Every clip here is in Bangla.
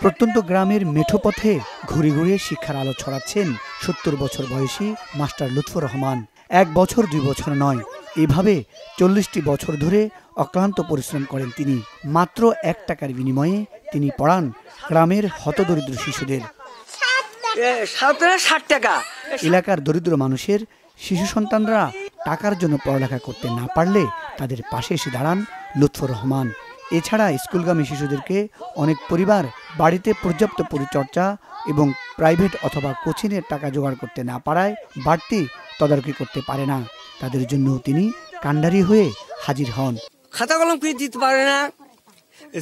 প্রত্যন্ত গ্রামের মেঠো পথে ঘুরে ঘুরে শিক্ষার আলো ছড়াচ্ছেন ৭০ বছর বয়সী মাস্টার লুৎফর রহমান। ১ বছর ২ বছর নয়, এভাবে ৪০টি বছর ধরে অক্লান্ত পরিশ্রম করেন তিনি। মাত্র ১ টাকার বিনিময়ে তিনি পড়ান গ্রামের হতদরিদ্র শিশুদের। ৬০ টাকা। এলাকার দরিদ্র মানুষের শিশু সন্তানরা টাকার জন্য পড়ালেখা করতে না পারলে তাদের পাশে এসে দাঁড়ান লুৎফর রহমান। এছাড়া স্কুলগামী শিশুদেরকে অনেক পরিবার বাড়িতে পর্যাপ্ত পরিচর্যা এবং প্রাইভেট অথবা কোচিংয়ের টাকা জোগাড় করতে না পারায় বাড়তি তদারকি করতে পারে না। তাদের জন্য তিনি কান্ডারি হয়ে হাজির হন। খাতা কলম কিনে দিতে পারে না,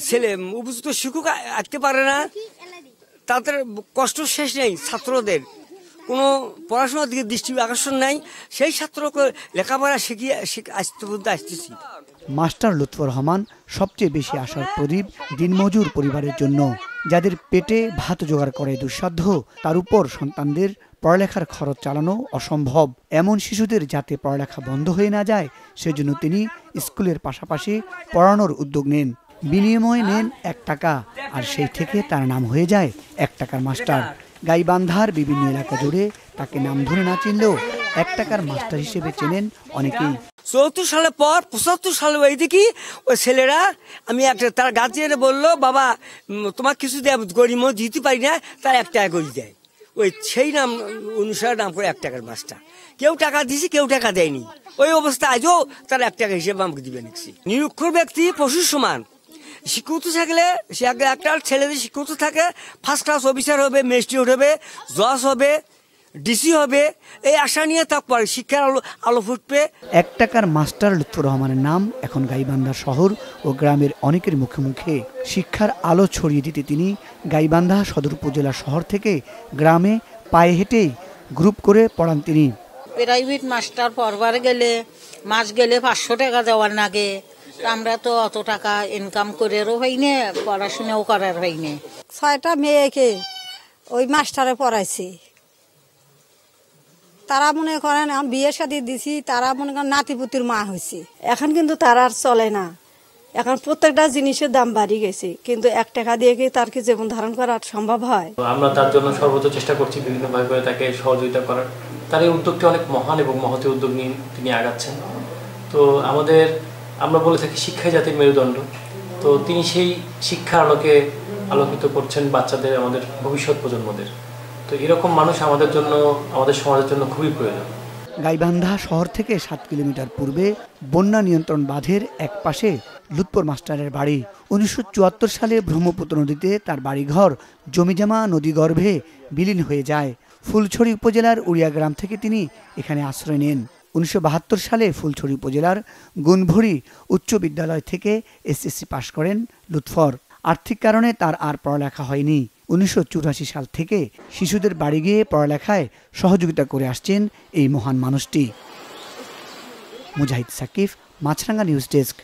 ছেলে উপযুক্ত শিক্ষক আঁকতে পারে না, তাদের কষ্ট শেষ নেই। ছাত্রদের কোনো পড়াশোনার দিকে দৃষ্টি আকর্ষণ নাই, সেই ছাত্রকে লেখাপড়া শিখিয়ে আসতে পর্যন্ত আসতেছি। মাস্টার লুৎফর রহমান সবচেয়ে বেশি আশার প্রদীপ দিনমজুর পরিবারের জন্য, যাদের পেটে ভাত জোগাড় করে দুঃসাধ্য, তার উপর সন্তানদের পড়ালেখার খরচ চালানো অসম্ভব। এমন শিশুদের যাতে পড়ালেখা বন্ধ হয়ে না যায় সেজন্য তিনি স্কুলের পাশাপাশি পড়ানোর উদ্যোগ নেন। বিনিময়ে নেন ১ টাকা, আর সেই থেকে তার নাম হয়ে যায় ১ টাকার মাস্টার। গাইবান্ধার বিভিন্ন এলাকা জুড়ে তাকে নাম ধরে না চিনলেও ১ টাকার মাস্টার হিসেবে চেনেন অনেকেই। ৭৪ সালের পর ৭৫ সালে ওই দেখি ওই ছেলেরা, আমি একটা তার গার্জিয়ানে বললো, বাবা তোমার কিছু দেয় গরিব দিতে পারি না, তার ১ টাকা করে দেয়। ওই সেই নাম অনুসারে নাম করে 1 টাকার মাস্টার। কেউ টাকা দিয়েছে, কেউ টাকা দেয়নি। ওই অবস্থা আজও তার 1 টাকা হিসেবে আমাকে দিবে নিচ্ছি। নিরক্ষর ব্যক্তি পশুর সমান। শিক্ষিত থাকলে সে একটা ছেলেদের শিক্ষিত থাকে, ফার্স্ট ক্লাস অফিসার হবে, ম্যাজিস্ট্রেট হবে, জজ হবে, ডিসি হবে, এই আশা নিয়ে তারপর শিক্ষার আলো ফুটবে। ১ টাকার মাস্টার লুৎফর রহমানের নাম এখন গাইবান্ধা শহর ও গ্রামের অনেকের মুখে মুখে। শিক্ষার আলো ছড়িয়ে দিতে তিনি গাইবান্ধা সদর উপজেলা শহর থেকে গ্রামে পায়ে হেঁটেই গ্রুপ করে পড়ান তিনি। প্রাইভেট মাস্টার পড়বার গেলে মাস গেলে ৫০০ টাকা দেওয়ার লাগে। আমরা তো অত টাকা ইনকাম করেও হয়নি, পড়াশোনাও করার হয়নি। ৬টা মেয়েকে ওই মাস্টারে পড়াইছি। তারা মনে করেন আমি বিয়ের সাথে দিছি, তারা মনে করেন নাতিপুতির মা হয়েছে। এখন কিন্তু তারা আর চলে না, এখন প্রত্যেকটা জিনিসের দাম বাড়ি গেছে, কিন্তু ১ টাকা দিয়ে কি তার কি জীবন ধারণ করা সম্ভব হয়? আমরা তার জন্য সর্বোচ্চ চেষ্টা করছি বিভিন্নভাবে তাকে সহযোগিতা করার। তার এই উদ্যোগটি অনেক মহান এবং মহতী উদ্যোগ নিয়ে তিনি আগাচ্ছেন। তো আমরা বলে থাকি শিক্ষাই জাতির মেরুদণ্ড। তো তিনি সেই শিক্ষার আলোকে আলোকিত করছেন বাচ্চাদের, আমাদের ভবিষ্যৎ প্রজন্মদের। তো এরকম মানুষ আমাদের জন্য, আমাদের সমাজের জন্য খুবই প্রয়োজন। গাইবান্ধা শহর থেকে ৭ কিলোমিটার পূর্বে বন্যা নিয়ন্ত্রণ বাঁধের এক পাশে লুৎফর মাস্টারের বাড়ি। ১৯৭৪ সালে ব্রহ্মপুত্র নদীতে তার বাড়িঘর জমিজমা নদীগর্ভে বিলীন হয়ে যায়। ফুলছড়ি উপজেলার উড়িয়া গ্রাম থেকে তিনি এখানে আশ্রয় নেন। ১৯৭২ সালে ফুলছড়ি উপজেলার গুনভরি উচ্চ বিদ্যালয় থেকে এসএসসি পাশ করেন লুৎফর। আর্থিক কারণে তার আর পড়ালেখা হয়নি। ১৯৮৪ সাল থেকে শিশুদের বাড়ি গিয়ে পড়ালেখায় সহযোগিতা করে আসছেন এই মহান মানুষটি। মুজাহিদ সাকিব, মাছরাঙ্গা নিউজ ডেস্ক।